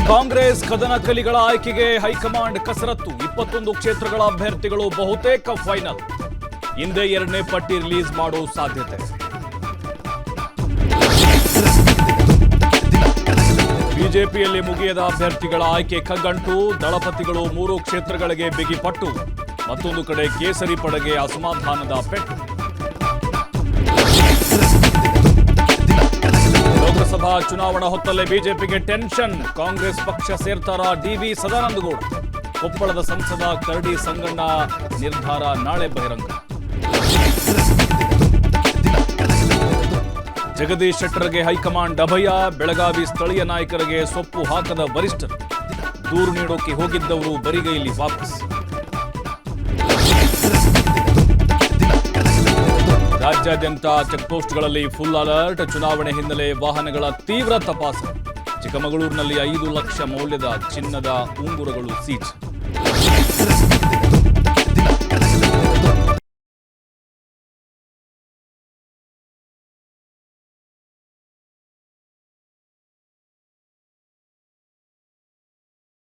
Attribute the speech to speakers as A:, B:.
A: ಕಾಂಗ್ರೆಸ್ ಕದನಕಲಿಗಳ ಆಯ್ಕೆಗೆ ಹೈಕಮಾಂಡ್ ಕಸರತ್ತು 21 ಕ್ಷೇತ್ರಗಳ ಅಭ್ಯರ್ಥಿಗಳು ಬಹುತೇಕ ಫೈನಲ್. ಹಿಂದೆ ಎರಡನೇ ಪಟ್ಟಿ ರಿಲೀಸ್ ಮಾಡೋ ಸಾಧ್ಯತೆ. ಬಿಜೆಪಿಯಲ್ಲಿ ಮುಗಿಯದ ಅಭ್ಯರ್ಥಿಗಳ ಆಯ್ಕೆ ಕಗ್ಗಂಟು. ದಳಪತಿಗಳು 3 ಕ್ಷೇತ್ರಗಳಿಗೆ ಬಿಗಿಪಟ್ಟು. ಮತ್ತೊಂದು ಕಡೆ ಕೇಸರಿ ಪಡೆಗೆ ಅಸಮಾಧಾನದ ಪೆಟ್ಟು. ಲೋಕಸಭಾ ಚುನಾವಣಾ ಹೊತ್ತಲ್ಲೇ ಬಿಜೆಪಿಗೆ ಟೆನ್ಷನ್. ಕಾಂಗ್ರೆಸ್ ಪಕ್ಷ ಸೇರ್ತಾರ ಡಿವಿ ಸದಾನಂದಗೌಡ. ಕೊಪ್ಪಳದ ಸಂಸದ ಕರಡಿ ಸಂಗಣ್ಣ ನಿರ್ಧಾರ ನಾಳೆ ಬಹಿರಂಗ. ಜಗದೀಶ್ ಶೆಟ್ಟರ್ಗೆ ಹೈಕಮಾಂಡ್ ಅಭಯ. ಬೆಳಗಾವಿ ಸ್ಥಳೀಯ ನಾಯಕರಿಗೆ ಸೊಪ್ಪು ಹಾಕದ ವರಿಷ್ಠರು. ದೂರು ನೀಡೋಕೆ ಹೋಗಿದ್ದವರು ಬರಿಗೈಲಿ ವಾಪಸ್. ರಾಜ್ಯಾದ್ಯಂತ ಚೆಕ್ಪೋಸ್ಟ್ಗಳಲ್ಲಿ ಫುಲ್ ಅಲರ್ಟ್. ಚುನಾವಣೆ ಹಿನ್ನೆಲೆ ವಾಹನಗಳ ತೀವ್ರ ತಪಾಸಣೆ. ಚಿಕ್ಕಮಗಳೂರಿನಲ್ಲಿ 5 ಲಕ್ಷ ಮೌಲ್ಯದ ಚಿನ್ನದ ಉಂಗುರಗಳು ಸೀಜ್.